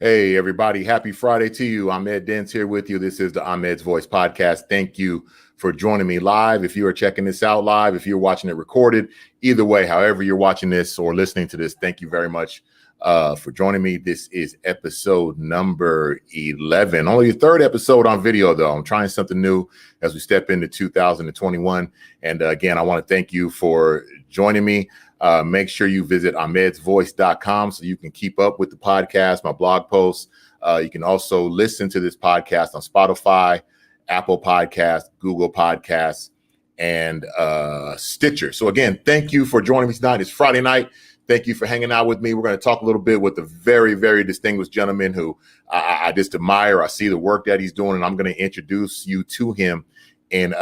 Hey, everybody. Happy Friday to you. Ahmed Dents here with you. This is the Ahmed's Voice podcast. Thank you for joining me live. If you are checking this out live, if you're watching it recorded, either way, however you're watching this or listening to this, thank you very much for joining me. This is episode number 11. Only the third episode on video, though. I'm trying something new as we step into 2021. And again, I want to thank you for joining me. Make sure you visit ahmedsvoice.com so you can keep up with the podcast, my blog posts. You can also listen to this podcast on Spotify, Apple Podcasts, Google Podcasts, and Stitcher. So again, thank you for joining me tonight. It's Friday night. Thank you for hanging out with me. We're going to talk a little bit with a very, very distinguished gentleman who I just admire. I see the work that he's doing, and I'm going to introduce you to him in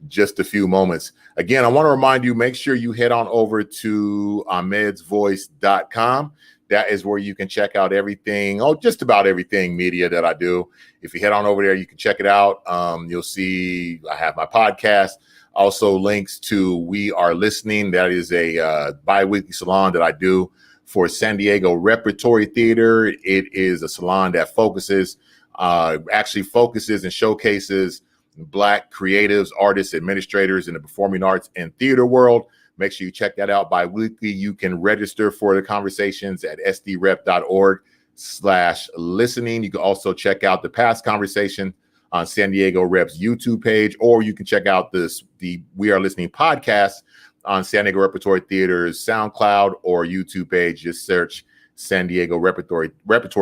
just a few moments. Again, I want to remind you, make sure you head on over to ahmedsvoice.com. That is where you can check out everything, just about everything media that I do. If you head on over there, you can check it out. You'll see I have my podcast, also links to We Are Listening. That is a bi-weekly salon that I do for San Diego Repertory Theater. It is a salon that focuses and showcases Black creatives, artists, administrators in the performing arts and theater world. Make sure you check that out bi-weekly. You can register for the conversations at sdrep.org/listening. You can also check out the past conversation on San Diego Rep's YouTube page, or you can check out the We Are Listening podcast on San Diego Repertory Theater's SoundCloud or YouTube page. Just search San Diego Repertory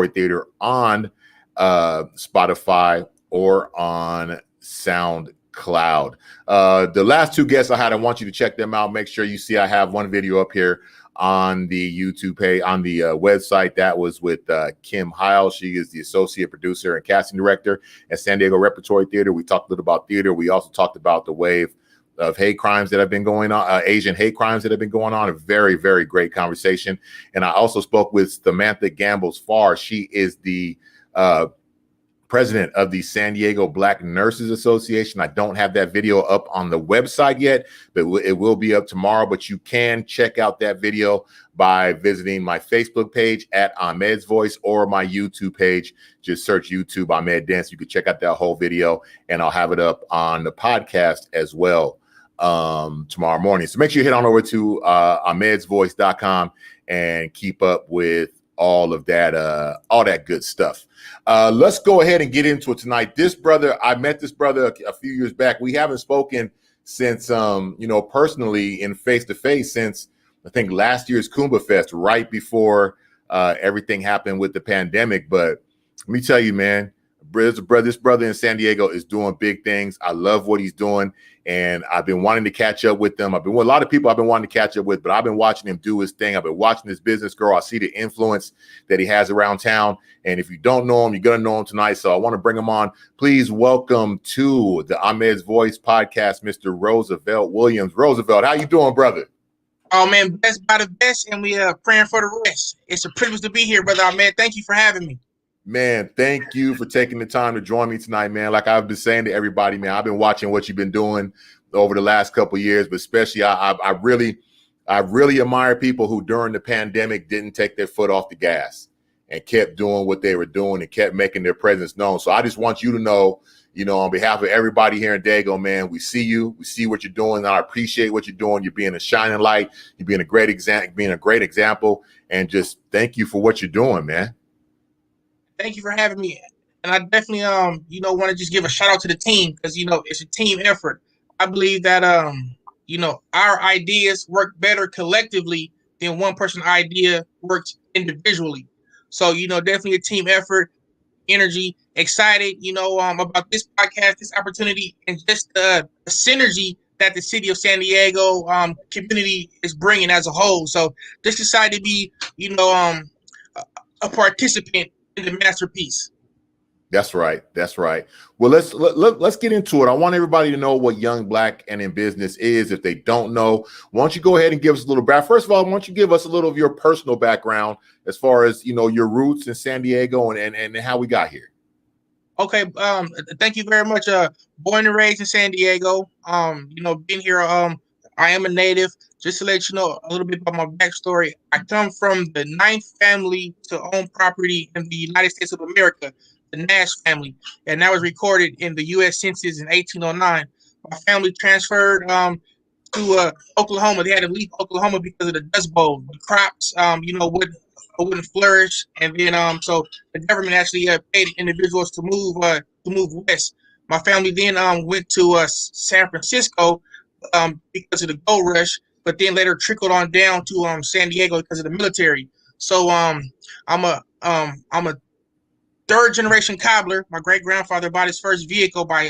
Theater on Spotify or on SoundCloud. The last two guests I had, I want you to check them out. Make sure you see I have one video up here on the YouTube page, on the website. That was with Kim Heil. She is the associate producer and casting director at San Diego Repertory Theater. We talked a little about theater. We also talked about the wave of hate crimes that have been going on, Asian hate crimes that have been going on. A very, very great conversation. And I also spoke with Samantha Gambles-Farr. She is the president of the San Diego Black Nurses Association. I don't have that video up on the website yet, but it will be up tomorrow. But you can check out that video by visiting my Facebook page at Ahmed's Voice or my YouTube page. Just search YouTube Ahmed Dents. You can check out that whole video, and I'll have it up on the podcast as well tomorrow morning. So make sure you head on over to ahmedsvoice.com and keep up with all that good stuff. Let's go ahead and get into it tonight. This brother, I met this brother a few years back. We haven't spoken since, personally in face-to-face since, I think, last year's Kumbah Fest, right before everything happened with the pandemic. But let me tell you, man, this brother in San Diego is doing big things. I love what he's doing, and I've been wanting to catch up with them. I've been with a lot of people I've been wanting to catch up with, but I've been watching him do his thing. I've been watching his business grow. I see the influence that he has around town, and if you don't know him, you're going to know him tonight, so I want to bring him on. Please welcome to the Ahmed's Voice podcast, Mr. Roosevelt Williams. Roosevelt, how you doing, brother? Oh, man, best by the best, and we are praying for the rest. It's a privilege to be here, brother Ahmed. Thank you for having me. Man, thank you for taking the time to join me tonight, man. Like I've been saying to everybody, man, I've been watching what you've been doing over the last couple of years, but especially I really admire people who during the pandemic didn't take their foot off the gas and kept doing what they were doing and kept making their presence known. So I just want you to know, on behalf of everybody here in Dago, man, we see you, we see what you're doing, and I appreciate what you're doing. You're being a shining light, you're being a great example, and just thank you for what you're doing, man. Thank you for having me. And I definitely, want to just give a shout out to the team because, it's a team effort. I believe that, our ideas work better collectively than one person's idea works individually. So, definitely a team effort, energy, excited, about this podcast, this opportunity, and just the synergy that the city of San Diego community is bringing as a whole. So just excited to be, a participant in the masterpiece. That's right. Well, let's get into it. I want everybody to know what Young Black and in Business is. If they don't know, why don't you go ahead and give us a little background? First of all, why don't you give us a little of your personal background as far as your roots in San Diego and how we got here. Okay. Thank you very much. Born and raised in San Diego. Been here I am a native. Just to let you know a little bit about my backstory, I come from the ninth family to own property in the United States of America, the Nash family, and that was recorded in the U.S. Census in 1809. My family transferred to Oklahoma. They had to leave Oklahoma because of the Dust Bowl. The crops, wouldn't flourish, and then so the government actually paid individuals to move west. My family then went to San Francisco because of the gold rush, but then later trickled on down to San Diego because of the military. So I'm a third generation cobbler. My great grandfather bought his first vehicle by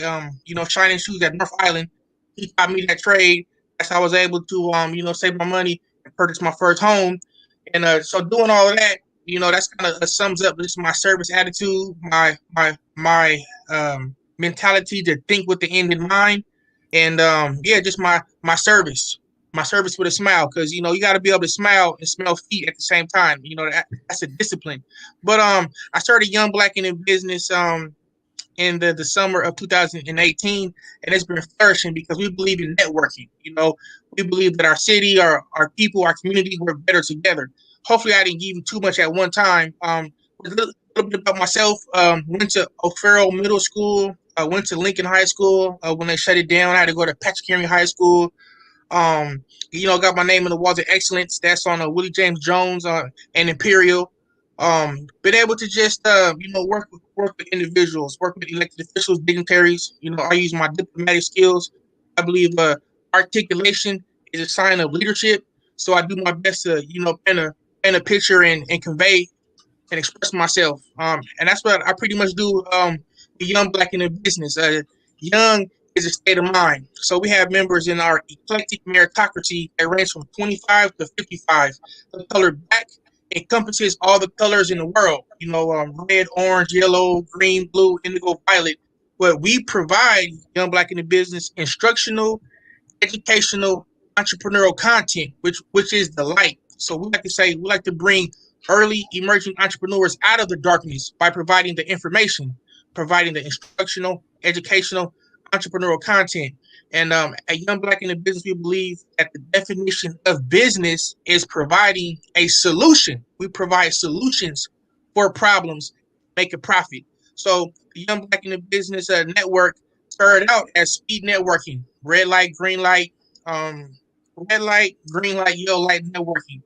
shining shoes at North Island. He taught me that trade. That's how I was able to save my money and purchase my first home. And so doing all of that, that's kind of sums up just my service attitude, my mentality to think with the end in mind, and just my service. My service with a smile, because you got to be able to smile and smell feet at the same time. That's a discipline. But I started Young Black and in Business in the summer of 2018, and it's been flourishing because we believe in networking. We believe that our city, our people, our community work better together. Hopefully, I didn't give you too much at one time. A little bit about myself. Went to O'Farrell Middle School. Went to Lincoln High School. When they shut it down, I had to go to Patrick Henry High School. Got my name in the Walls of Excellence. That's on Willie James Jones and Imperial. Been able to just work with individuals, work with elected officials, dignitaries. I use my diplomatic skills. I believe articulation is a sign of leadership. So I do my best to paint a picture and convey and express myself. And that's what I pretty much do. The Young Black in the Business. Young is a state of mind. So we have members in our eclectic meritocracy that range from 25 to 55. The color black encompasses all the colors in the world. Red, orange, yellow, green, blue, indigo, violet. But we provide Young Black in the Business instructional, educational, entrepreneurial content, which is the light. So we like to bring early emerging entrepreneurs out of the darkness by providing the information, providing the instructional, educational, entrepreneurial content. And at Young Black in the Business, we believe that the definition of business is providing a solution. We provide solutions for problems, make a profit. So the Young Black in the Business network started out as speed networking, red light, green light, red light, green light, yellow light networking.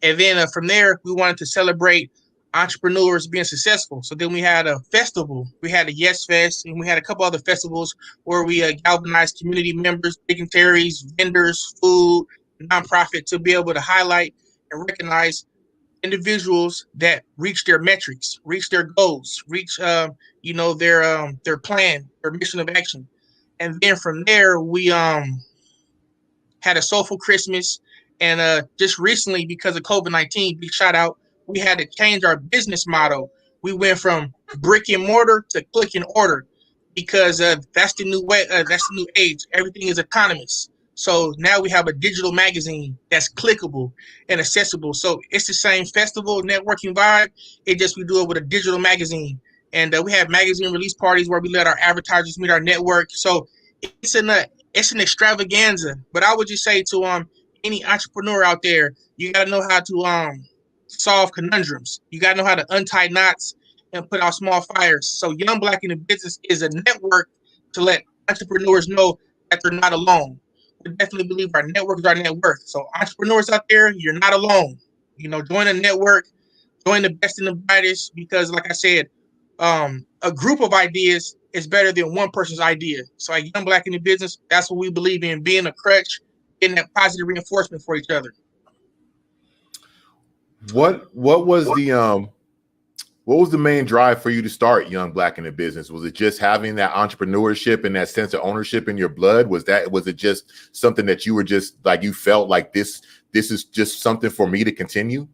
And then from there, we wanted to celebrate entrepreneurs being successful. So then we had a festival. We had a Yes Fest, and we had a couple other festivals where we galvanized community members, dignitaries, vendors, food, nonprofit to be able to highlight and recognize individuals that reach their metrics, reach their goals, reach their plan, their mission of action. And then from there, we had a soulful Christmas. And just recently, because of COVID-19, big shout out, we had to change our business model. We went from brick and mortar to click and order because that's the new way. That's the new age. Everything is autonomous. So now we have a digital magazine that's clickable and accessible. So it's the same festival networking vibe. It just we do it with a digital magazine, and we have magazine release parties where we let our advertisers meet our network. So it's an extravaganza. But I would just say to any entrepreneur out there, you got to know how to solve conundrums. You got to know how to untie knots and put out small fires. So Young Black in the Business is a network to let entrepreneurs know that they're not alone. We definitely believe our network is our net worth. So entrepreneurs out there, you're not alone. Join a network, join the best and the brightest, because like I said, a group of ideas is better than one person's idea. So at Young Black in the Business, that's what we believe in, being a crutch, getting that positive reinforcement for each other. What was the main drive for you to start Young Black in the Business? Was it just having that entrepreneurship and that sense of ownership in your blood? Was it just something that you were just like, you felt like this is just something for me to continue?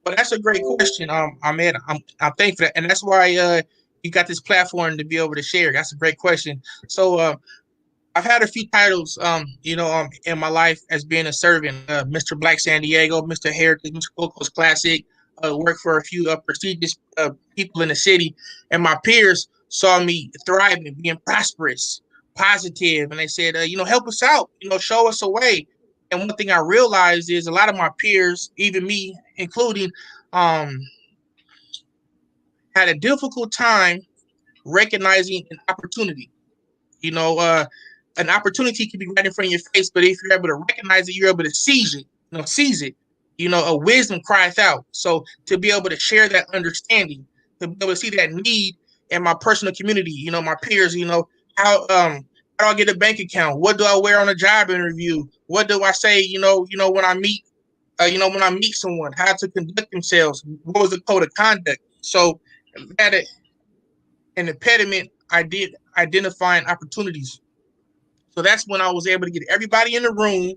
Well, that's a great question, Ahmed. I'm thankful, and that's why you got this platform to be able to share. That's a great question. So I've had a few titles, in my life as being a servant. Mr. Black San Diego, Mr. Heritage, Mr. Gold Coast Classic. Worked for a few prestigious people in the city, and my peers saw me thriving, being prosperous. positive, and they said, help us out, show us a way. And one thing I realized is a lot of my peers, even me including, had a difficult time recognizing an opportunity. An opportunity can be right in front of your face, but if you're able to recognize it, you're able to seize it. A wisdom cries out. So to be able to share that understanding, to be able to see that need in my personal community, my peers, how do I get a bank account? What do I wear on a job interview? What do I say, when I meet, when I meet someone, how to conduct themselves? What was the code of conduct? So that an impediment, I did identifying opportunities. So that's when I was able to get everybody in the room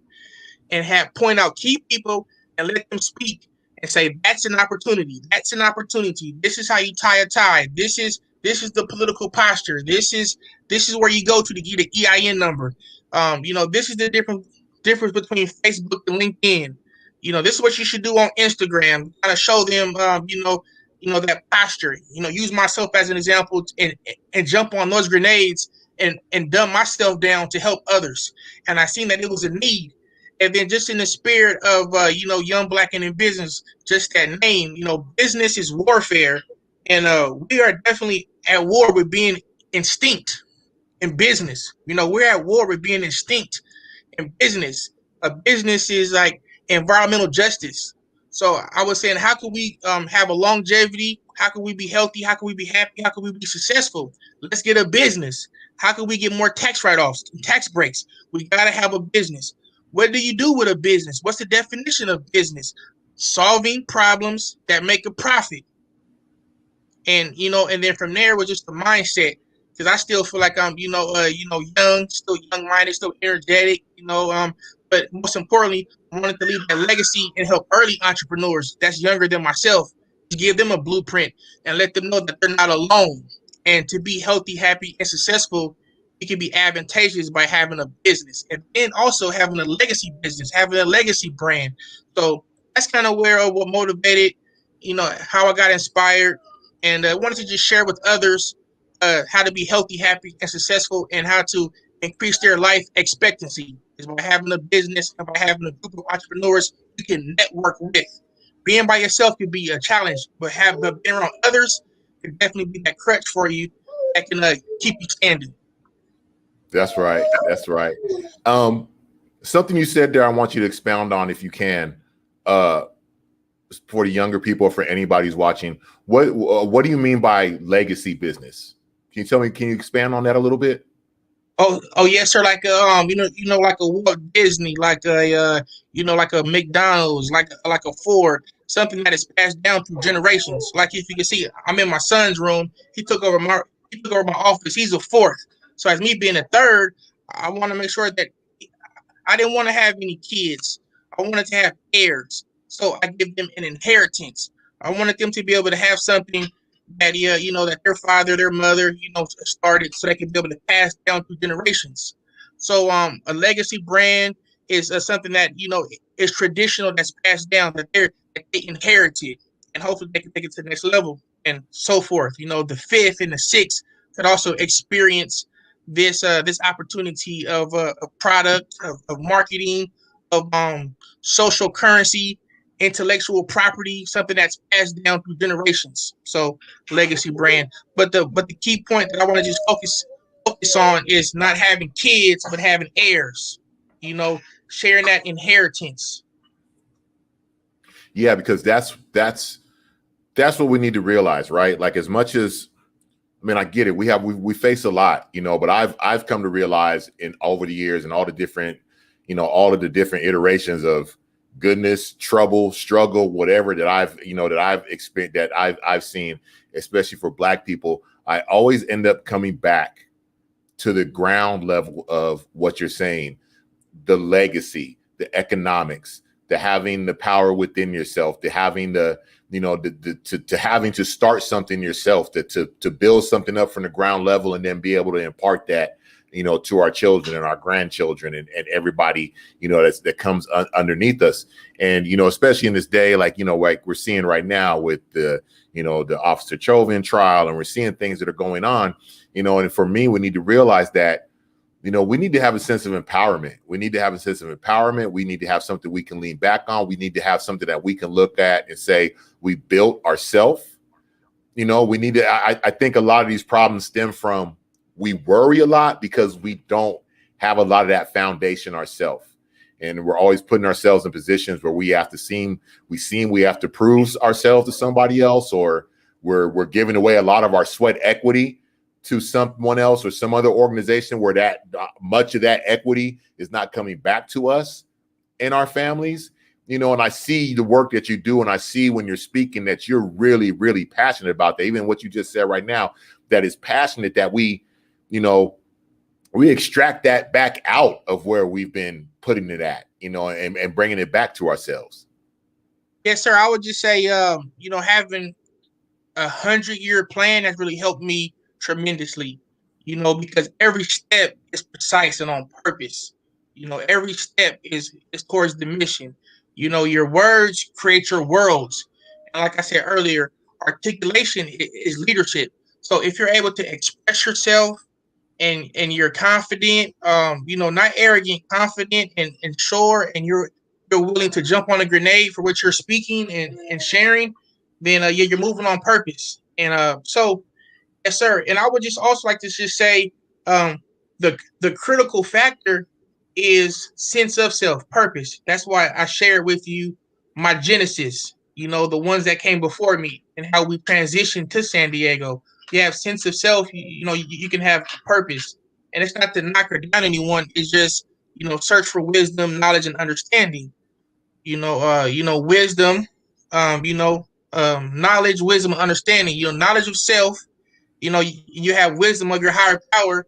and point out key people and let them speak and say, that's an opportunity. That's an opportunity. This is how you tie a tie. This is the political posture. This is where you go to get an EIN number. This is the difference between Facebook and LinkedIn. This is what you should do on Instagram. Kind of show them, that posture. Use myself as an example and jump on those grenades and dumb myself down to help others. And I seen that it was a need. And then just in the spirit of, young black and in business, just that name, business is warfare. And we are definitely at war with being instinct in business. We're at war with being instinct in business. A business is like environmental justice. So I was saying, how can we have a longevity? How can we be healthy? How can we be happy? How can we be successful? Let's get a business. How can we get more tax write-offs, tax breaks? We got to have a business. What do you do with a business? What's the definition of business? Solving problems that make a profit. And, and then from there was just the mindset. Because I still feel like I'm, young, still young-minded, still energetic, but most importantly, I wanted to leave that legacy and help early entrepreneurs that's younger than myself, to give them a blueprint and let them know that they're not alone. And to be healthy, happy, and successful, it can be advantageous by having a business and then also having a legacy business, having a legacy brand. So that's kind of what motivated, how I got inspired, and I wanted to just share with others how to be healthy, happy, and successful, and how to increase their life expectancy is by having a business and by having a group of entrepreneurs you can network with. Being by yourself could be a challenge, but being around others could definitely be that crutch for you that can keep you standing. That's right. That's right. Something you said there, I want you to expound on if you can, for the younger people or for anybody who's watching. What do you mean by legacy business? Can you tell me? Can you expand on that a little bit? Oh yes, sir. Like like a Walt Disney, like a like a McDonald's, like a Ford, something that is passed down through generations. Like if you can see, I'm in my son's room. He took over my office. He's a fourth. So as me being a third, I want to make sure that I didn't want to have any kids. I wanted to have heirs. So I give them an inheritance. I wanted them to be able to have something that that their father, their mother, started, so they can be able to pass down through generations. So a legacy brand is something that is traditional, that's passed down, that they inherited, and hopefully they can take it to the next level and so forth. The fifth and the sixth could also experience this opportunity of a product, of marketing, of social currency, intellectual property, something that's passed down through generations. So legacy brand. But the key point that I want to just focus on is not having kids, but having heirs. Sharing that inheritance. Yeah, because that's what we need to realize, right? Like, as much as, I mean, I get it. We face a lot, but I've come to realize over the years and all of the different iterations of goodness, trouble, struggle, whatever that I've experienced, that I've seen, especially for Black people, I always end up coming back to the ground level of what you're saying, the legacy, the economics, the having the power within yourself, the having to having to start something yourself, to build something up from the ground level and then be able to impart that to our children and our grandchildren and everybody, that comes underneath us. And, especially in this day, like we're seeing right now with the Officer Chauvin trial, and we're seeing things that are going on, and for me, we need to realize that you know, we need to have a sense of empowerment. We need to have a sense of empowerment. We need to have something we can lean back on. We need to have something that we can look at and say, we built ourselves. You know, we need to, I think a lot of these problems stem from, we worry a lot because we don't have a lot of that foundation ourselves. And we're always putting ourselves in positions where we have to prove ourselves to somebody else, or we're giving away a lot of our sweat equity to someone else or some other organization, where that much of that equity is not coming back to us in our families. You know, and I see the work that you do, and I see when you're speaking that you're really, really passionate about that. Even what you just said right now, that is passionate, that we, you know, we extract that back out of where we've been putting it at, you know, and bringing it back to ourselves. Yes, sir. I would just say, you know, having 100-year plan has really helped me tremendously, you know, because every step is precise and on purpose. You know, every step is towards the mission. You know, your words create your worlds. And like I said earlier, articulation is leadership. So if you're able to express yourself and you're confident, you know, not arrogant, confident and sure, and you're willing to jump on a grenade for what you're speaking and sharing, then yeah, you're moving on purpose. And so yes, sir. And I would just also like to just say, the critical factor is sense of self, purpose. That's why I shared with you my genesis, you know, the ones that came before me and how we transitioned to San Diego. You have sense of self, you know, you can have purpose. And it's not to knock or down anyone. It's just, you know, search for wisdom, knowledge, and understanding. Wisdom, knowledge, wisdom, and understanding. You know, knowledge of self. You know, you have wisdom of your higher power,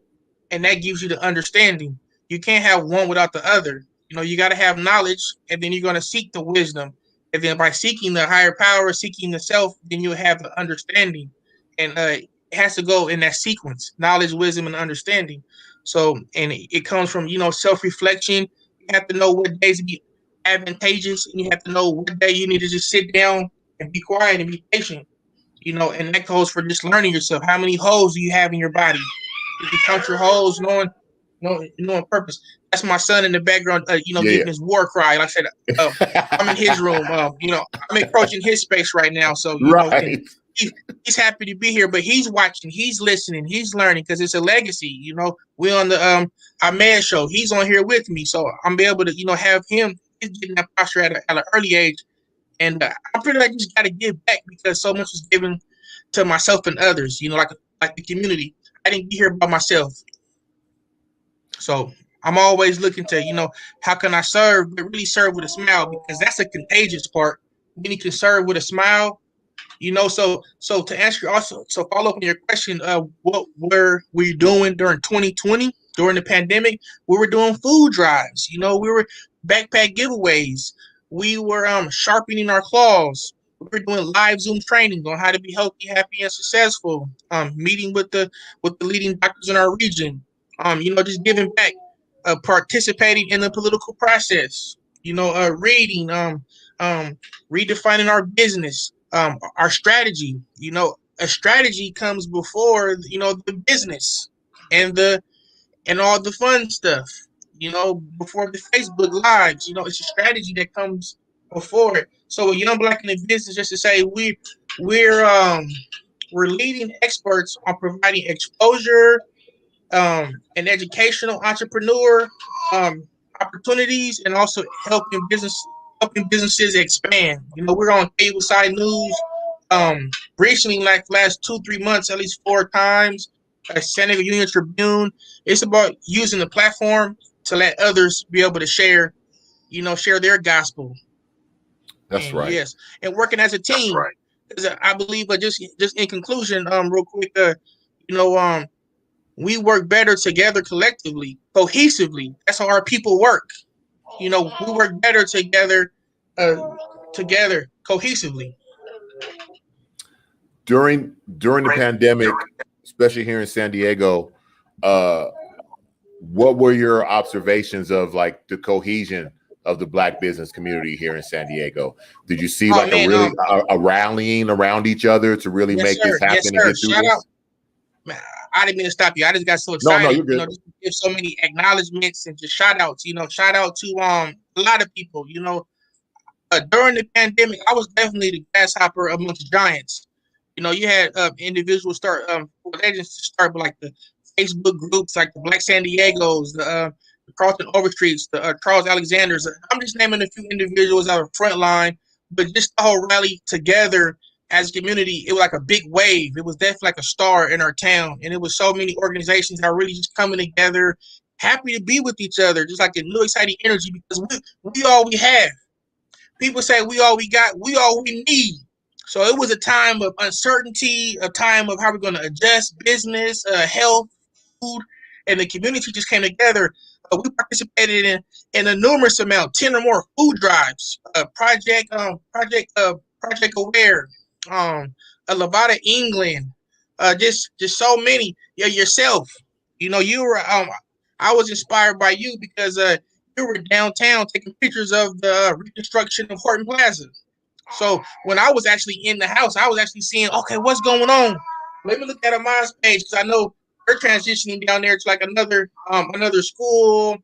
and that gives you the understanding. You can't have one without the other. You know, you got to have knowledge, and then you're going to seek the wisdom. And then by seeking the higher power, seeking the self, then you'll have the understanding. And it has to go in that sequence: knowledge, wisdom, and understanding. So, and it comes from, you know, self-reflection. You have to know what days be advantageous, and you have to know what day you need to just sit down and be quiet and be patient. You know, and that goes for just learning yourself. How many holes do you have in your body? If you count your holes, knowing purpose. That's my son in the background, giving his war cry. Like I said, I'm in his room. I'm encroaching his space right now. So, he's happy to be here, but he's watching, he's listening, he's learning, because it's a legacy. You know, we're on the Ahmed show. He's on here with me. So I'm be able to, you know, have him. He's getting that posture at an early age. And I feel like I just got to give back, because so much was given to myself and others, you know, like the community. I didn't get here by myself. So I'm always looking to, you know, how can I serve, but really serve with a smile, because that's a contagious part. When you can serve with a smile, you know, so to answer also, so follow up on your question, what were we doing during 2020, during the pandemic? We were doing food drives, you know, we were backpack giveaways. We were sharpening our claws. We were doing live Zoom training on how to be healthy, happy, and successful. Meeting with the leading doctors in our region. You know, just giving back, participating in the political process. You know, reading, redefining our business, our strategy. You know, a strategy comes before, you know, the business and all the fun stuff. You know, before the Facebook lives, you know, it's a strategy that comes before it. So, Young Black in the Business, just to say, we're leading experts on providing exposure, and educational entrepreneur opportunities, and also helping businesses expand. You know, we're on cable side news, recently, like last 2-3 months, at least 4 times. San Diego Union Tribune. It's about using the platform to let others be able to share their gospel. That's right. Yes, and working as a team. Right. Because I believe, but just in conclusion, real quick, we work better together, collectively, cohesively. That's how our people work. You know, we work better together, cohesively. During the pandemic, especially here in San Diego, what were your observations of like the cohesion of the Black business community here in San Diego? Did you see a rallying around each other to really make this happen and get through this? Man, I didn't mean to stop you. I just got so No, excited, you're good. just to give so many acknowledgments and just shout outs, shout out to a lot of people, during the pandemic, I was definitely the grasshopper amongst giants. You had individuals start legends to start with like the Facebook groups, like the Black San Diegos, the Carlton Overstreets, the Charles Alexanders. I'm just naming a few individuals out of front line, but just the whole rally together as a community, it was like a big wave. It was definitely like a star in our town, and it was so many organizations that were really just coming together, happy to be with each other, just like a new exciting energy because we all we have. People say we all we got, we all we need. So it was a time of uncertainty, a time of how we're going to adjust business, health, food, and the community just came together. We participated in a numerous amount, 10 or more food drives, Project Aware, a Levada England, just so many. Yeah, yourself. You were. I was inspired by you because you were downtown taking pictures of the reconstruction of Horton Plaza. So when I was actually in the house, I was actually seeing, okay, what's going on? Let me look at a Miles page because I know they're transitioning down there to like another school.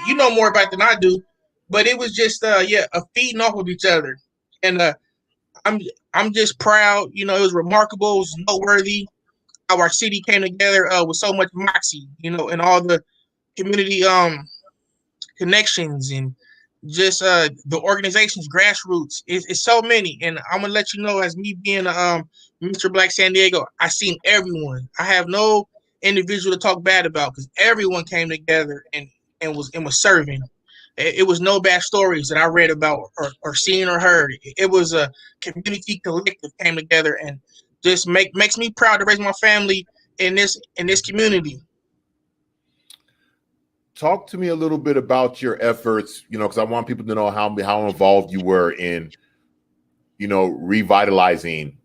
You know more about it than I do, but it was just a feeding off of each other, and I'm I'm just proud. It was remarkable, it was noteworthy how our city came together with so much moxie. And all the community connections and just the organization's grassroots is so many. And I'm gonna let you know, as me being Mr. Black San Diego, I seen everyone. I have no individual to talk bad about because everyone came together and was serving. It was no bad stories that I read about or seen or heard. It was a community collective came together and just makes me proud to raise my family in this community. Talk to me a little bit about your efforts, because I want people to know how involved you were in, revitalizing,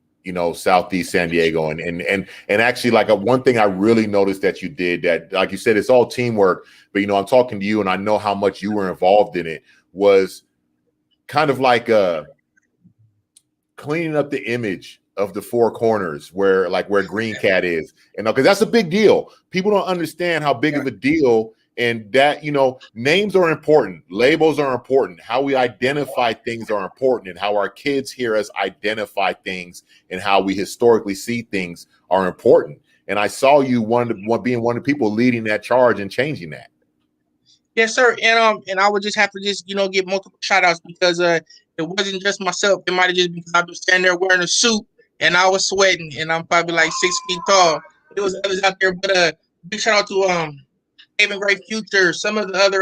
Southeast San Diego. And actually, like, one thing I really noticed that you did, that, like you said, it's all teamwork, but, I'm talking to you and I know how much you were involved in it, was kind of like cleaning up the image of the Four Corners where Green Cat is, because that's a big deal. People don't understand how big of a deal. And that, names are important. Labels are important. How we identify things are important. And how our kids hear us identify things and how we historically see things are important. And I saw you being one of the people leading that charge and changing that. Yes, sir. And I would just have to just give multiple shout outs because it wasn't just myself. It might have just been because I was standing there wearing a suit and I was sweating and I'm probably like 6 feet tall. There was others out there, but big shout out to Saving Great Future, some of the other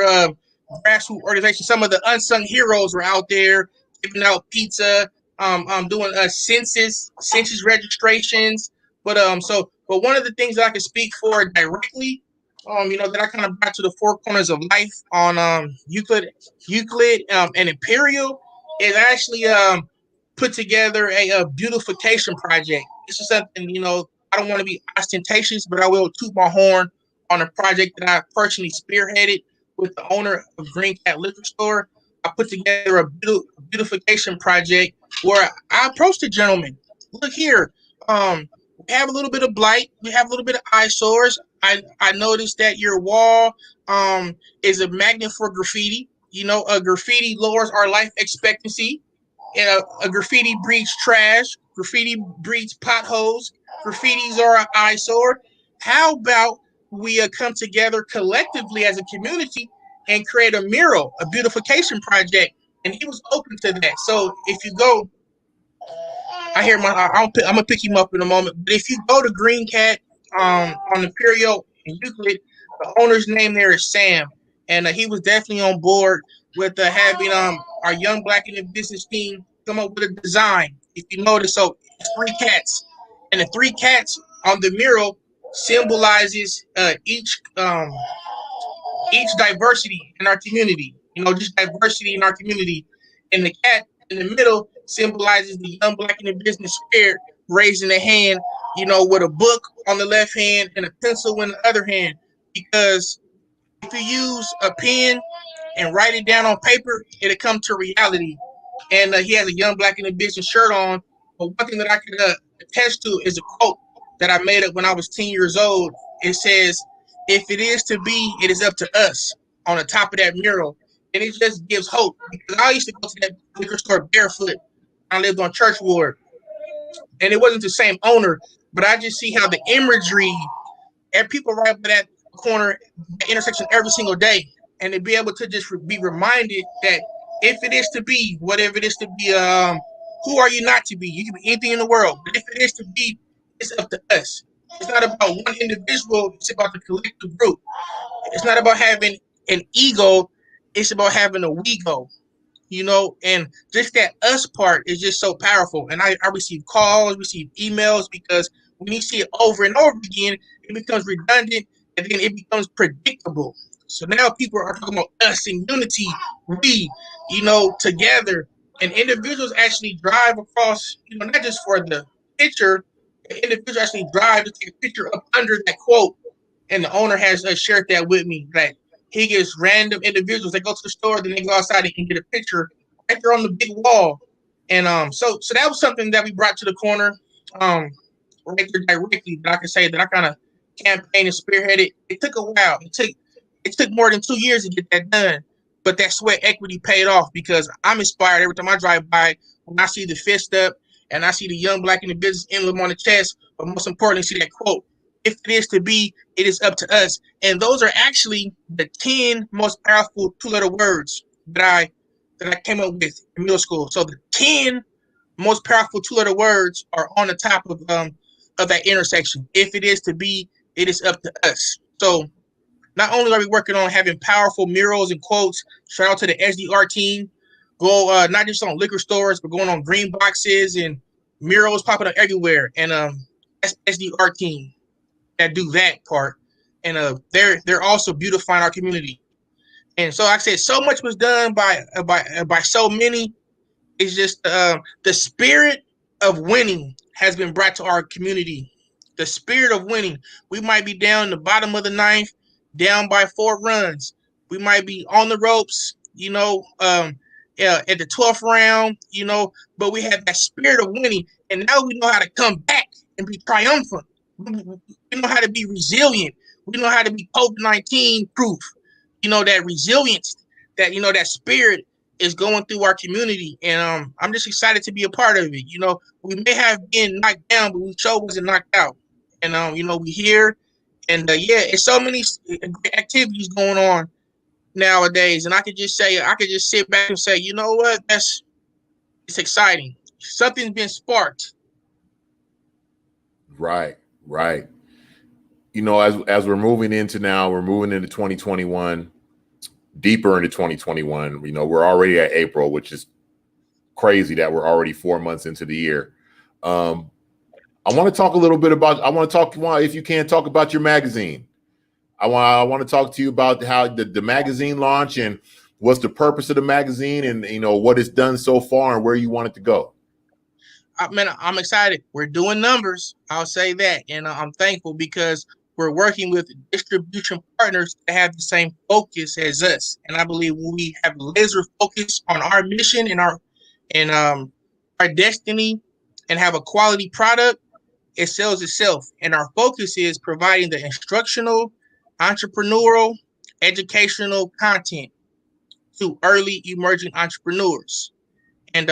grassroots organizations, some of the unsung heroes were out there giving out pizza, doing census registrations. But one of the things that I can speak for directly, that I kind of brought to the four corners of life on Euclid, and Imperial, is actually put together a beautification project. This is something, I don't want to be ostentatious, but I will toot my horn on a project that I personally spearheaded with the owner of Green Cat Liquor Store. I put together a beautification project where I approached the gentleman. Look here, we have a little bit of blight, we have a little bit of eyesores. I noticed that your wall is a magnet for graffiti. A graffiti lowers our life expectancy. A graffiti breeds trash. Graffiti breeds potholes. Graffitis are an eyesore. How about we come together collectively as a community and create a mural, a beautification project? And he was open to that. So if you go, I'm gonna pick him up in a moment. But if you go to Green Cat on Imperial in Euclid, the owner's name there is Sam, and he was definitely on board with having our young Black in the business team come up with a design. If you notice, so it's three cats, and the three cats on the mural symbolizes each diversity in our community. Just diversity in our community. And the cat in the middle symbolizes the young Black in the business spirit, raising a hand, with a book on the left hand and a pencil in the other hand. Because if you use a pen and write it down on paper, it'll come to reality. And he has a young Black in the business shirt on. But one thing that I could attest to is a quote that I made up when I was 10 years old. It says, "If it is to be, it is up to us," on the top of that mural. And it just gives hope, because I used to go to that liquor store barefoot. I lived on Church Ward, and it wasn't the same owner, but I just see how the imagery, and people right by that corner, that intersection every single day, and to be able to just be reminded that if it is to be, whatever it is to be, who are you not to be? You can be anything in the world, but if it is to be, it's up to us. It's not about one individual. It's about the collective group. It's not about having an ego. It's about having a we go, and just that us part is just so powerful. And I receive calls, receive emails, because when you see it over and over again, it becomes redundant, and then it becomes predictable. So now people are talking about us in unity, we, together. And individuals actually drive across, not just for the picture. Individuals actually drive to take a picture up under that quote, and the owner has shared that with me, that he gets random individuals that go to the store, then they go outside and get a picture right there on the big wall. And so that was something that we brought to the corner, right there directly, that I can say that I kind of campaigned and spearheaded. It took a while. It took more than 2 years to get that done, but that sweat equity paid off, because I'm inspired every time I drive by, when I see the fist up and I see the young black in the business emblem on the chest, but most importantly, see that quote, "If it is to be, it is up to us." And those are actually the 10 most powerful two-letter words that I came up with in middle school. So the 10 most powerful two-letter words are on the top of that intersection. If it is to be, it is up to us. So not only are we working on having powerful murals and quotes, shout out to the SDR team, go not just on liquor stores, but going on green boxes and murals popping up everywhere. And that's SDR team that do that part. And they're also beautifying our community. And so, like I said, so much was done by so many. It's just the spirit of winning has been brought to our community. The spirit of winning. We might be down in the bottom of the ninth, down by 4 runs. We might be on the ropes, at the 12th round, but we have that spirit of winning. And now we know how to come back and be triumphant. We know how to be resilient. We know how to be COVID-19 proof. That resilience, that spirit is going through our community, and I'm just excited to be a part of it. We may have been knocked down, but we sure wasn't knocked out. And we here, and it's so many great activities going on nowadays. And I could just sit back and say, you know what, it's exciting. Something's been sparked. Right, right. As we're moving into 2021, deeper into 2021. We're already at April, which is crazy that we're already 4 months into the year. I want to talk a little bit about. If you can, talk about your magazine. I want to talk to you about how the magazine launch, and what's the purpose of the magazine, and what it's done so far and where you want it to go. Man, I'm excited. We're doing numbers. I'll say that, and I'm thankful, because we're working with distribution partners that have the same focus as us. And I believe when we have laser focus on our mission and our destiny, and have a quality product, it sells itself. And our focus is providing the instructional, entrepreneurial, educational content to early emerging entrepreneurs. And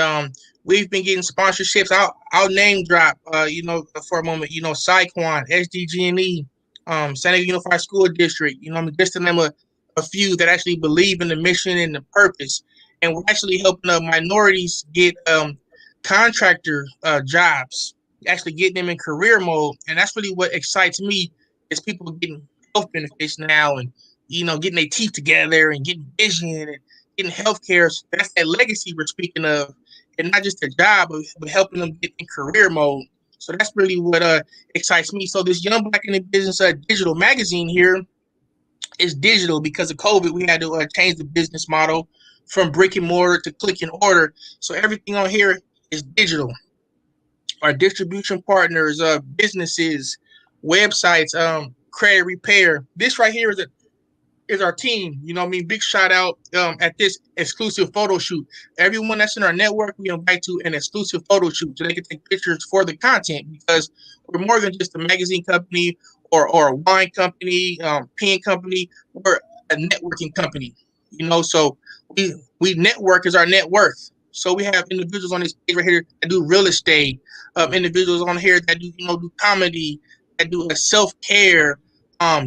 we've been getting sponsorships. I'll name drop, for a moment, Saquon, SDG&E, San Diego Unified School District, just to name a few that actually believe in the mission and the purpose. And we're actually helping minorities get contractor jobs, actually getting them in career mode. And that's really what excites me, is people getting health benefits now, and, getting their teeth together, and getting vision, and getting healthcare. So that's that legacy we're speaking of, and not just a job, but helping them get in career mode. So that's really what excites me. So this Young Black in the Business digital magazine here is digital. Because of COVID, we had to change the business model from brick and mortar to click and order. So everything on here is digital. Our distribution partners, businesses, websites, credit repair. This right here is our team. You know what I mean? Big shout out at this exclusive photo shoot. Everyone that's in our network, we invite to an exclusive photo shoot so they can take pictures for the content, because we're more than just a magazine company or a wine company, pen company. We're a networking company. You know, so we network is our net worth. So we have individuals on this page right here that do real estate, individuals on here that do, you know, do comedy, that do self care,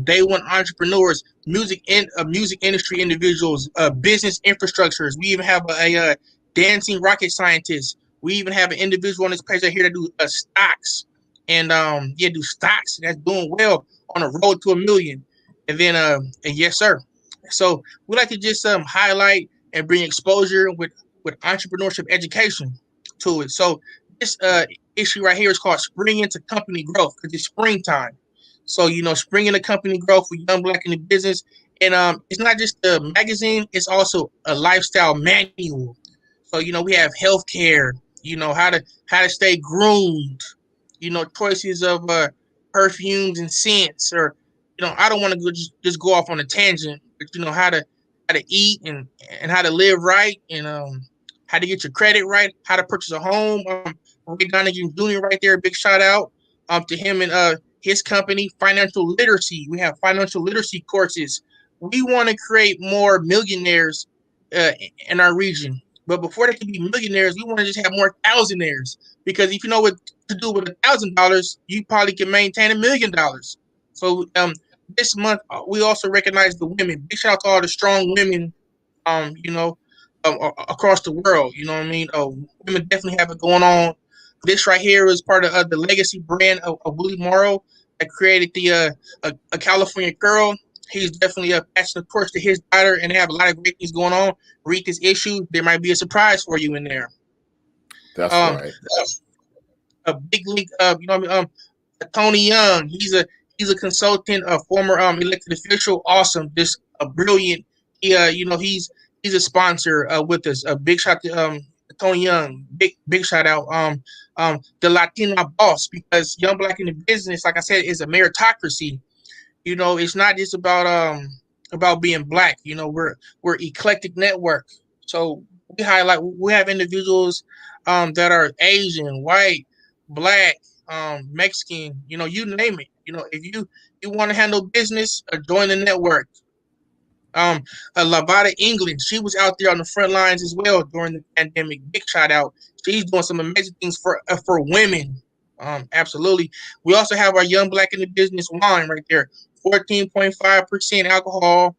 day one entrepreneurs, music industry individuals, business infrastructures. We even have a dancing rocket scientist. We even have an individual on this page right here that do stocks, and do stocks that's doing well on a road to 1 million. And then and yes sir. So we like to just highlight and bring exposure with entrepreneurship education to it. So this issue right here is called Spring into Company Growth, because it's springtime. So, you know, spring into company growth for young black in the business. And it's not just a magazine, it's also a lifestyle manual. So, you know, we have healthcare, you know, how to stay groomed, you know, choices of perfumes and scents, or, you know, I don't want to just go off on a tangent, but you know, how to eat and how to live right, and how to get your credit right, how to purchase a home. Ray Donegan Jr. right there, big shout out to him and his company, Financial Literacy. We have financial literacy courses. We want to create more millionaires uh, in our region. But before they can be millionaires, we want to just have more thousandaires. Because if you know what to do with $1,000, you probably can maintain $1 million. So this month we also recognize the women. Big shout out to all the strong women, you know, across the world. You know what I mean? Women definitely have it going on. This right here is part of the legacy brand of Willie Morrow that created the a California Girl. He's definitely a passing the torch to his daughter, and they have a lot of great things going on. Read this issue; there might be a surprise for you in there. That's Um, right. a big league, you know what I mean? Tony Young, he's a consultant, a former elected official, awesome, just a brilliant. He, you know, he's a sponsor with us. A big shout to Tony Young, big shout out. The Latina boss, because young black in the business, like I said, is a meritocracy. You know, it's not just about being black. You know, we're eclectic network. So we have individuals that are Asian, white, black, Mexican, you know, you name it. You know, if you want to handle business, join the network. Um, Lavada England, she was out there on the front lines as well during the pandemic. Big shout out. She's doing some amazing things for women. Absolutely. We also have our young black in the business wine right there, 14.5% alcohol.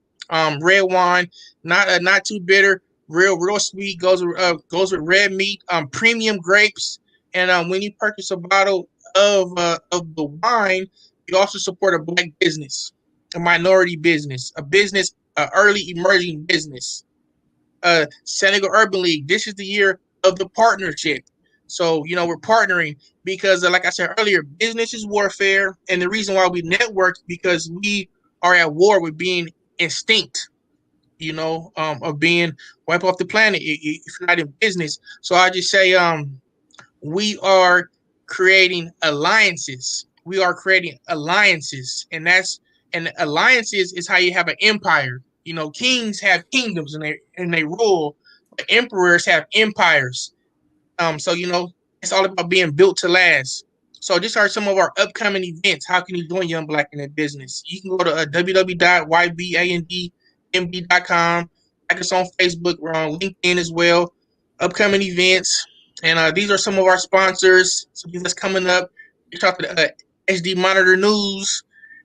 Red wine, not too bitter, real sweet. Goes with red meat. Premium grapes, and when you purchase a bottle of the wine, you also support a black business, a minority business, a business, early emerging business. Senegal Urban League. This is the year of the partnership. So, you know, we're partnering because, like I said earlier, business is warfare. And the reason why we network, because we are at war with being extinct, you know, of being wiped off the planet if you're not in business. So I just say, we are creating alliances. We are creating alliances, and alliances is how you have an empire. You know, kings have kingdoms and they rule, but emperors have empires. So you know, it's all about being built to last. So these are some of our upcoming events. How can you join Young Black in the Business? You can go to www.ybandmd.com. Like us on Facebook. We're on LinkedIn as well. Upcoming events, and these are some of our sponsors. So that's coming up. We talked to HD Monitor News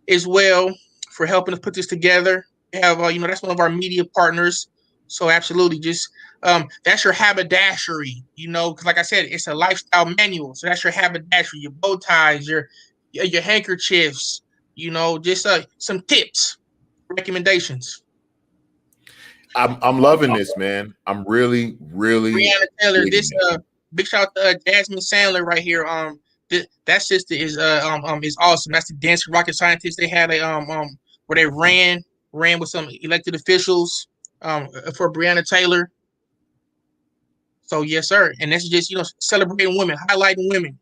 as well for helping us put this together. We have, you know, that's one of our media partners. So absolutely, just that's your haberdashery, you know, because like I said, it's a lifestyle manual. So that's your haberdashery, your bow ties, your handkerchiefs, you know, just some tips, recommendations. I'm loving this, man. I'm really, really Breonna Taylor, digging this it. big shout out to Jasmine Sandler right here. That sister is awesome. That's the dancing rocket scientist. They had a where they ran with some elected officials for Breonna Taylor. So yes, sir. And that's just, you know, celebrating women, highlighting women.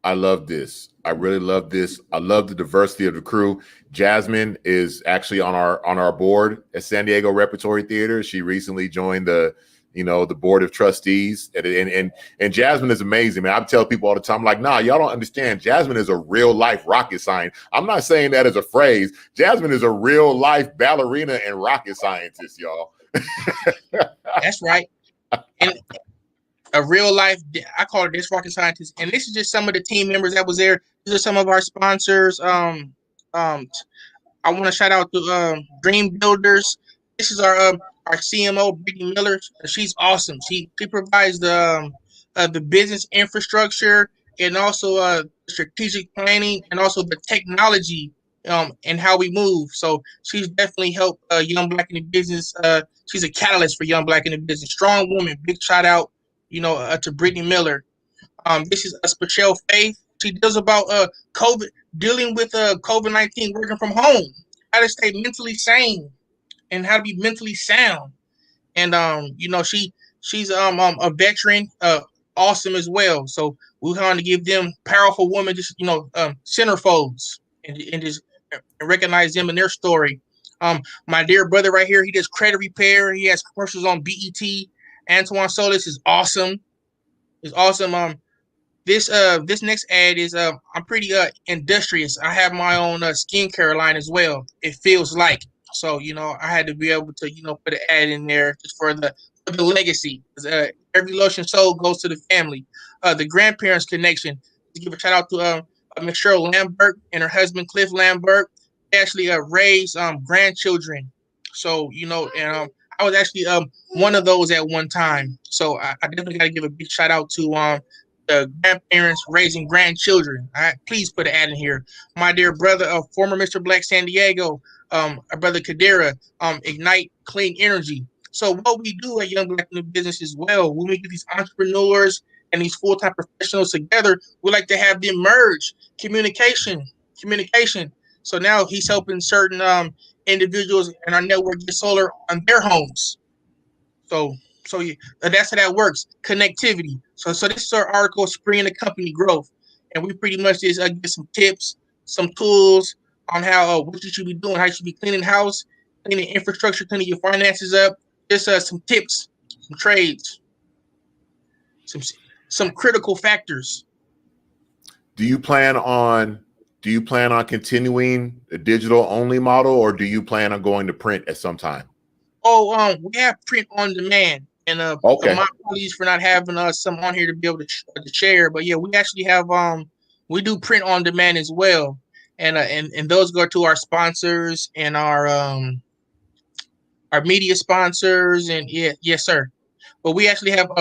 I love this. I really love this. I love the diversity of the crew. Jasmine is actually on our board at San Diego Repertory Theater. She recently joined the board of trustees, and Jasmine is amazing, man. I tell people all the time, like, nah, y'all don't understand. Jasmine is a real life rocket scientist. I'm not saying that as a phrase. Jasmine is a real life ballerina and rocket scientist, y'all. That's right. And a real life, I call it this rocket scientist. And this is just some of the team members that was there. These are some of our sponsors. I want to shout out to Dream Builders. This is our CMO, Brittany Miller. She's awesome. She provides the business infrastructure and also strategic planning and also the technology and how we move. So she's definitely helped Young Black in the Business. She's a catalyst for Young Black in the Business. Strong woman. Big shout out, to Brittany Miller. This is Spachelle Faith. She deals about COVID, dealing with COVID-19, working from home, how to stay mentally sane and how to be mentally sound. And she's a veteran, awesome as well. So we want to give them powerful women, just centerfolds, and just recognize them in their story. My dear brother right here, he does credit repair. He has commercials on BET. Antoine Solis is awesome. Is awesome. This next ad is I'm pretty industrious. I have my own skincare line as well. It feels like so I had to be able to put an ad in there just for the legacy. Every lotion sold goes to the family. The grandparents connection. To give a shout out to Miss Cheryl Lambert and her husband Cliff Lambert. They actually raised grandchildren. So and I was actually one of those at one time. So I definitely got to give a big shout out to the grandparents raising grandchildren. All right, please put an ad in here. My dear brother, former Mr. Black San Diego, our brother Kadira, Ignite Clean Energy. So what we do at Young Black in the Business as well, when we get these entrepreneurs and these full-time professionals together, we like to have them merge communication. So now he's helping certain individuals in our network get solar on their homes. So that's how that works. Connectivity. So this is our article, Spring the Company Growth, and we pretty much just get some tips, some tools on how what you should be doing, how you should be cleaning house, cleaning infrastructure, cleaning your finances up. Just some tips, some trades, some critical factors. Do you plan on continuing the digital only model, or do you plan on going to print at some time? Oh, we have print on demand. And okay. My apologies for not having some on here to be able to share. But yeah, we actually have we do print on demand as well, and those go to our sponsors and our media sponsors, and yes sir. But we actually have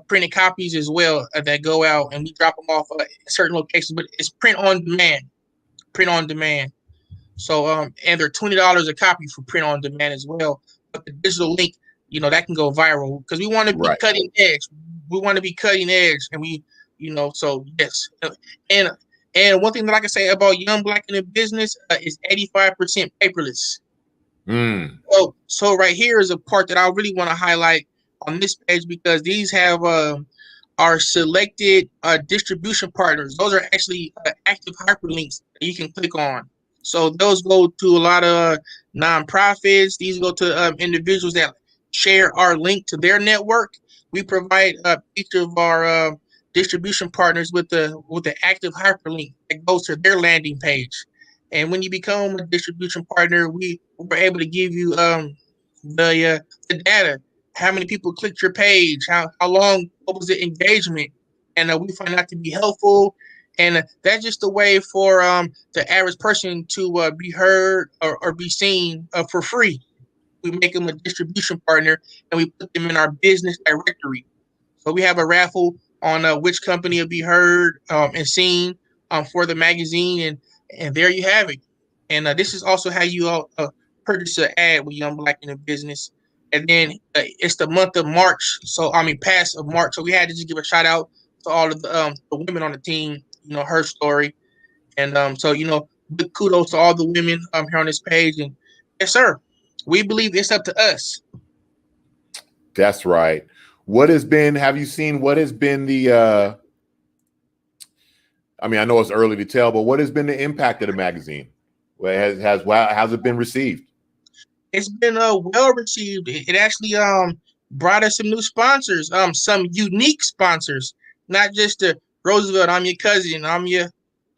printed copies as well that go out, and we drop them off at certain locations. But it's print on demand. So and they're $20 a copy for print on demand as well. But the digital link, that can go viral because we want to be cutting edge. We want to be cutting edge, and we, so yes. And one thing that I can say about Young Black in the Business is 85% paperless. So right here is a part that I really want to highlight on this page, because these have our selected distribution partners. Those are actually active hyperlinks that you can click on. So those go to a lot of nonprofits. These go to individuals that share our link to their network. We provide each of our distribution partners with the active hyperlink that goes to their landing page. And when you become a distribution partner, we're able to give you the data. How many people clicked your page? How long? What was the engagement? And we find that to be helpful. And that's just a way for the average person to be heard or be seen for free. We make them a distribution partner, and we put them in our business directory. So we have a raffle on which company will be heard and seen for the magazine, and there you have it. And this is also how you purchase an ad with Young Black in the Business. And then it's the month of March. So past of March. So we had to just give a shout out to all of the women on the team. Her story, and big kudos to all the women here on this page. And yes, sir, we believe it's up to us. That's right. Have you seen what has been the I mean, I know it's early to tell, but what has been the impact of the magazine? How's it been received? It's been well received. It actually brought us some new sponsors, some unique sponsors, not just the Roosevelt. I'm your cousin. I'm your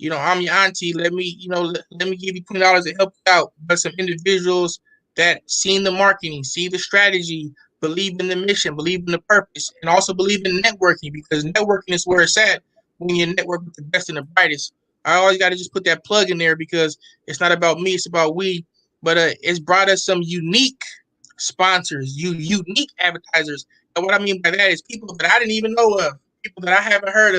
auntie. Let me give you $20 to help you out. But some individuals that seen the marketing, see the strategy, believe in the mission, believe in the purpose, and also believe in networking, because networking is where it's at when you network with the best and the brightest. I always got to just put that plug in there because it's not about me, it's about we. But it's brought us some unique sponsors, unique advertisers. And what I mean by that is people that I didn't even know of, people that I haven't heard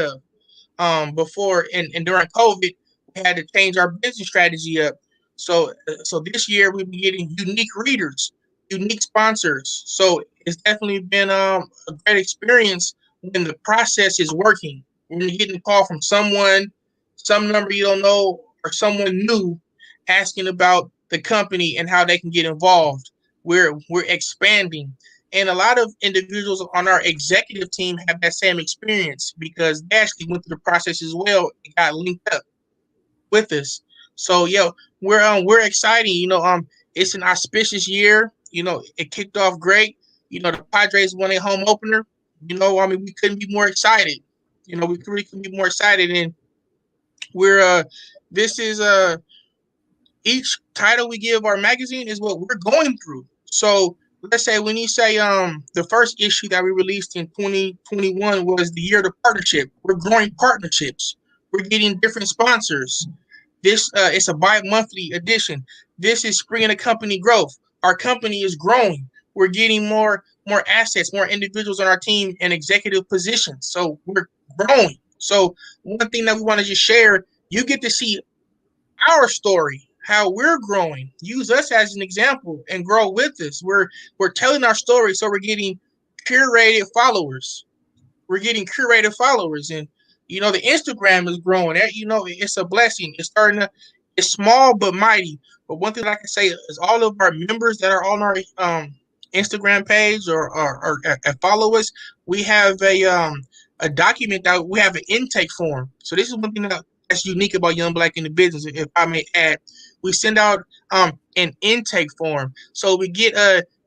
of before. And during COVID, we had to change our business strategy up. So this year we've been getting unique readers, unique sponsors. So it's definitely been a great experience when the process is working. When you're getting a call from someone, some number you don't know, or someone new asking about the company and how they can get involved. We're expanding. And a lot of individuals on our executive team have that same experience because they actually went through the process as well and got linked up with us. So we're excited. It's an auspicious year. It kicked off great. The Padres won a home opener. We couldn't be more excited. We really couldn't be more excited. And we're this is each title we give our magazine is what we're going through. So let's say when you say the first issue that we released in 2021 was the year of the partnership. We're growing partnerships. We're getting different sponsors. This it's a bi-monthly edition. This is spring of the company growth. Our company is growing. We're getting more assets, more individuals on our team in executive positions. So we're growing. So one thing that we want to just share, you get to see our story, how we're growing. Use us as an example and grow with us. We're telling our story, so we're getting curated followers. We're getting curated followers, and the Instagram is growing. It's a blessing. It's small but mighty. But one thing I can say is all of our members that are on our Instagram page or follow us, we have a document that we have an intake form. So this is one thing that's unique about Young Black in the Business, if I may add. We send out an intake form. So we get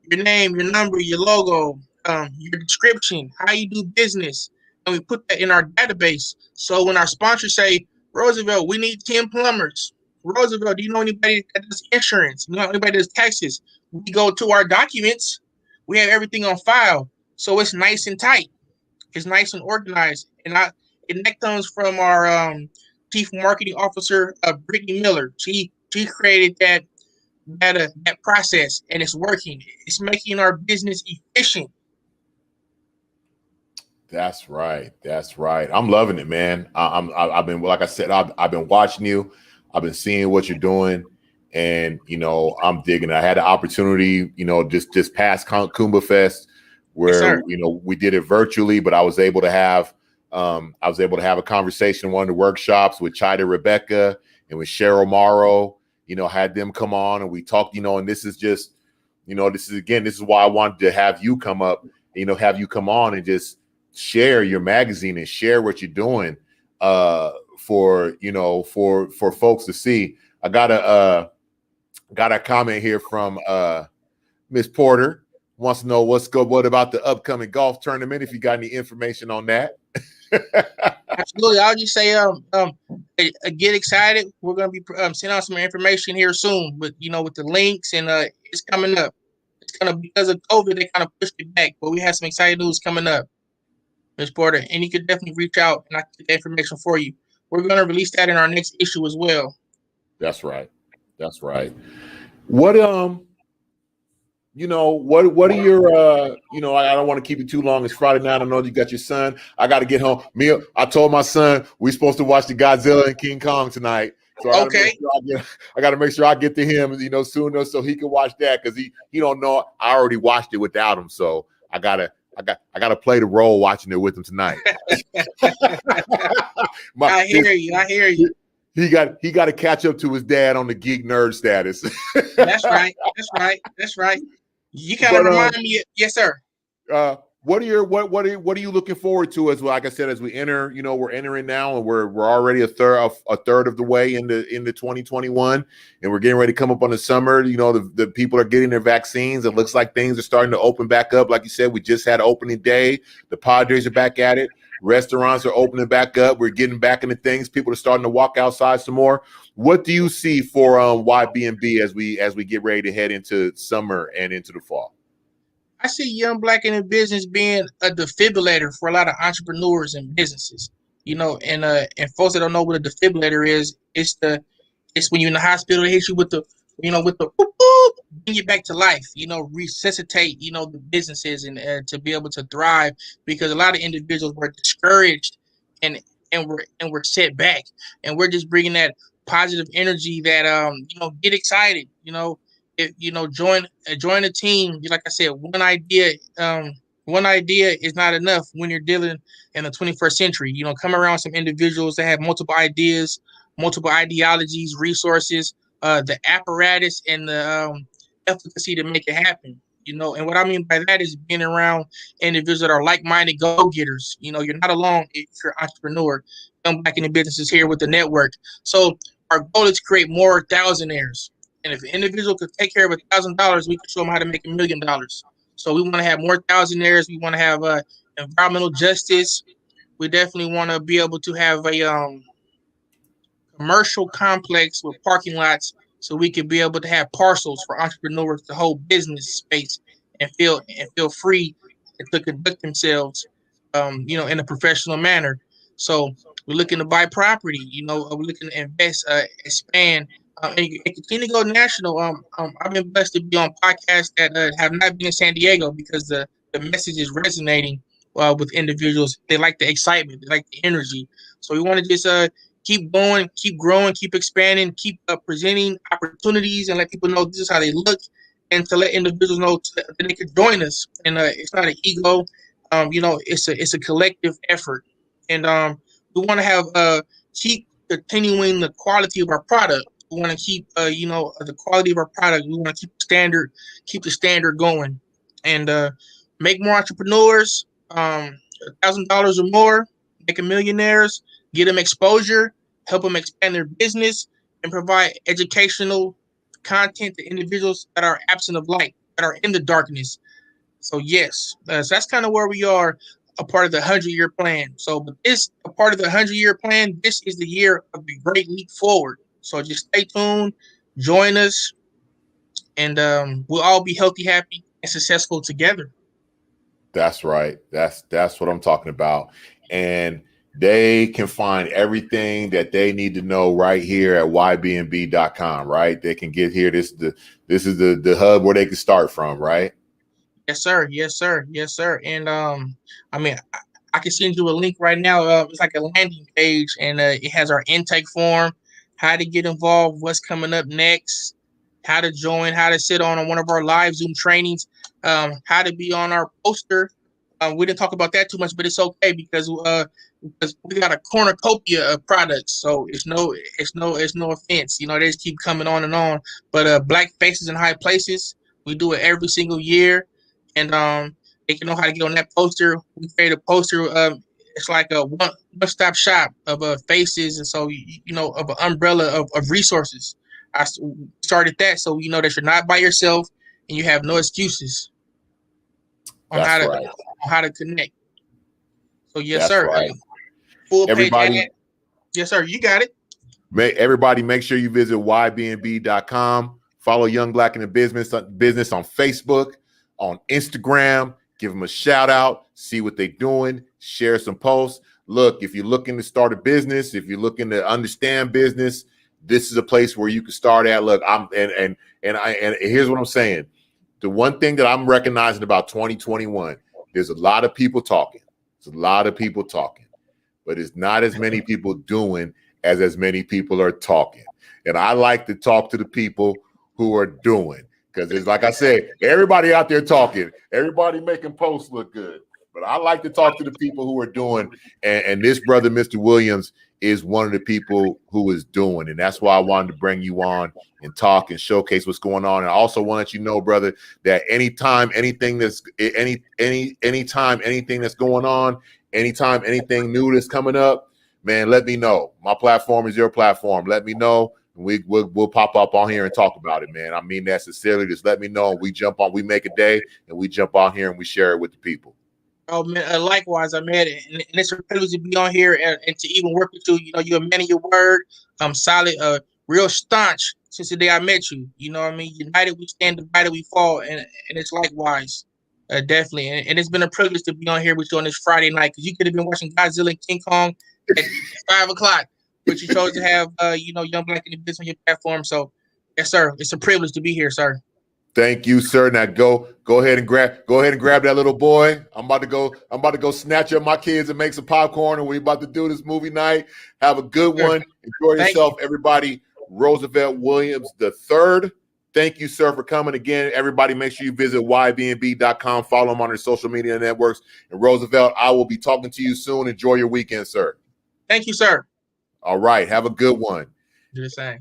your name, your number, your logo, your description, how you do business, and we put that in our database. So when our sponsors say, Roosevelt, we need 10 plumbers. Roosevelt, do you know anybody that does insurance? You know anybody that does taxes? We go to our documents. We have everything on file. So it's nice and tight. It's nice and organized. And that comes from our Chief Marketing Officer, Brittany Miller. She created that process, and it's working. It's making our business efficient. That's right. That's right. I'm loving it, man. I've been, like I said, I've been watching you. I've been seeing what you're doing, and I'm digging it. I had the opportunity, just past Kumba Fest, where we did it virtually, but I was able to have a conversation in one of the workshops with Chida Rebecca and with Cheryl Morrow. Had them come on and we talked. And this is just, this is why I wanted to have you come up. Have you come on and just share your magazine and share what you're doing for folks to see. I got a comment here from Miss Porter. Wants to know what about the upcoming golf tournament, if you got any information on that. Absolutely. I'll just say get excited. We're going to be sending out some information here soon, but with the links, and it's coming up. It's going to, because of COVID, they kind of pushed it back, but we have some exciting news coming up, Ms. Porter, and you can definitely reach out and I can get the information for you. We're going to release that in our next issue as well. That's right. That's right. What what are your I don't want to keep you too long. It's Friday night. I know you got your son. I got to get home. I told my son we're supposed to watch the Godzilla and King Kong tonight. So I got to make sure I get to him, sooner, so he can watch that, because he don't know. I already watched it without him, so I gotta play the role watching it with him tonight. I hear you. He got to catch up to his dad on the geek nerd status. That's right. You kind of remind me. Yes, sir. What are you looking forward to as well? Like I said, as we enter, we're entering now, and we're already a third of the way into 2021, and we're getting ready to come up on the summer. The people are getting their vaccines. It looks like things are starting to open back up. Like you said, we just had opening day. The Padres are back at it. Restaurants are opening back up. We're getting back into things. People are starting to walk outside some more. What do you see for YB&B as we get ready to head into summer and into the fall? I see Young Black in the Business being a defibrillator for a lot of entrepreneurs and businesses. And folks that don't know what a defibrillator is, it's when you're in the hospital, they hit you with the boop, boop, bring you back to life. Resuscitate the businesses and to be able to thrive, because a lot of individuals were discouraged and we're set back, and we're just bringing that positive energy that get excited. Join a team. Like I said, one idea is not enough when you're dealing in the 21st century. Come around some individuals that have multiple ideas, multiple ideologies, resources, the apparatus, and the efficacy to make it happen. And what I mean by that is being around individuals that are like-minded go-getters. You're not alone if you're an entrepreneur. Young Black in the Business is here with the network. So our goal is to create more thousandaires. And if an individual could take care of $1,000, we can show them how to make $1 million. So we want to have more thousandaires. We want to have environmental justice. We definitely want to be able to have a commercial complex with parking lots, so we could be able to have parcels for entrepreneurs to hold business space and feel free to conduct themselves, in a professional manner. So we're looking to buy property. We're looking to invest, expand. And continue to go national. I've been blessed to be on podcasts that have not been in San Diego, because the message is resonating with individuals. They like the excitement, they like the energy. So we want to just keep going, keep growing, keep expanding, keep presenting opportunities, and let people know this is how they look, and to let individuals know that they can join us. And it's not an ego. It's a collective effort, and we want to have keep continuing the quality of our product. We want to keep, the quality of our product. We want to keep the standard going, and make more entrepreneurs, $1,000 or more, make them millionaires, get them exposure, help them expand their business, and provide educational content to individuals that are absent of light, that are in the darkness. So yes, so that's kind of where we are, a part of the 100-year plan. So, but a part of the 100-year plan. This is the year of the great leap forward. So just stay tuned, join us, and we'll all be healthy, happy, and successful together. That's right. That's what I'm talking about. And they can find everything that they need to know right here at ybnb.com, right? They can get here. This is the hub where they can start from, right? Yes, sir. Yes, sir. Yes, sir. And I can send you a link right now. It's like a landing page, and it has our intake form, how to get involved, what's coming up next, how to join, how to sit on one of our live Zoom trainings, how to be on our poster. We didn't talk about that too much, but it's okay, because we got a cornucopia of products. So it's no offense. They just keep coming on and on. But Black Faces in High Places, we do it every single year, and they can know how to get on that poster. We create a poster. It's like a one-stop shop of faces, and so of an umbrella of resources. I started that, so you know that you're not by yourself, and you have no excuses on how to connect. So yes, That's sir. Right. Full Everybody, page. Yes, sir. You got it. Everybody, make sure you visit ybnb.com. Follow Young Black in the Business on Facebook, on Instagram. Give them a shout out. See what they're doing. Share some posts. Look, if you're looking to start a business, if you're looking to understand business, this is a place where you can start at. Look, and here's what I'm saying. The one thing that I'm recognizing about 2021, there's a lot of people talking. There's a lot of people talking, but it's not as many people doing as many people are talking. And I like to talk to the people who are doing, because it's like I said, everybody out there talking, everybody making posts look good. But I like to talk to the people who are doing, and this brother, Mr. Williams, is one of the people who is doing. And that's why I wanted to bring you on and talk and showcase what's going on. And I also want to let you know, brother, that anytime anything that's anytime anything that's going on, anytime anything new that's coming up, man, let me know. My platform is your platform. Let me know. We'll pop up on here and talk about it, man. I mean that sincerely. Just let me know. We jump on. We make a day and we jump on here and we share it with the people. Oh man, likewise, Ahmed, and it's a privilege to be on here and to even work with you. You know, you're a man of your word. I'm solid, real staunch since the day I met you. You know what I mean? United we stand, divided we fall, and it's likewise, definitely. And it's been a privilege to be on here with you on this Friday night because you could have been watching Godzilla and King Kong at 5 o'clock, but you chose to have Young Black in the Business on your platform. So, yes, sir, it's a privilege to be here, sir. Thank you, sir. Now go ahead and grab that little boy. I'm about to go snatch up my kids and make some popcorn, and we're about to do this movie night. Have a good one. Enjoy yourself, everybody. Roosevelt Williams III. Thank you, sir, for coming again. Everybody, make sure you visit ybnb.com. Follow him on their social media networks. And Roosevelt, I will be talking to you soon. Enjoy your weekend, sir. Thank you, sir. All right. Have a good one. Do the same.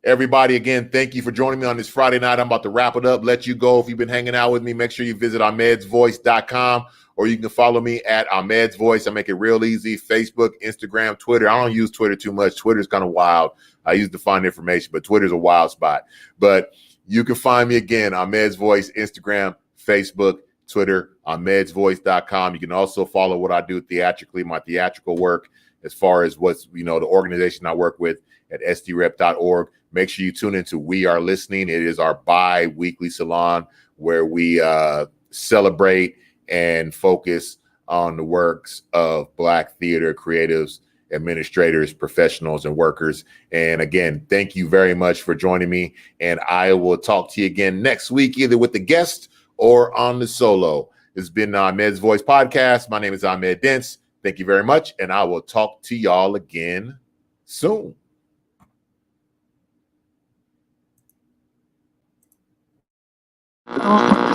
Everybody, again, thank you for joining me on this Friday night. I'm about to wrap it up, let you go. If you've been hanging out with me, make sure you visit ahmedsvoice.com, or you can follow me at Ahmed's Voice. I make it real easy. Facebook, Instagram, Twitter. I don't use Twitter too much. Twitter's kind of wild. I use to find information, but Twitter's a wild spot. But you can find me again, Ahmed's Voice, Instagram, Facebook, Twitter, ahmedsvoice.com. You can also follow what I do theatrically, my theatrical work, as far as what's, the organization I work with at sdrep.org. Make sure you tune into We Are Listening. It is our bi-weekly salon where we celebrate and focus on the works of Black theater creatives, administrators, professionals, and workers. And again, thank you very much for joining me. And I will talk to you again next week, either with the guest or on the solo. This has been Ahmed's Voice Podcast. My name is Ahmed Dents. Thank you very much. And I will talk to y'all again soon. Oh.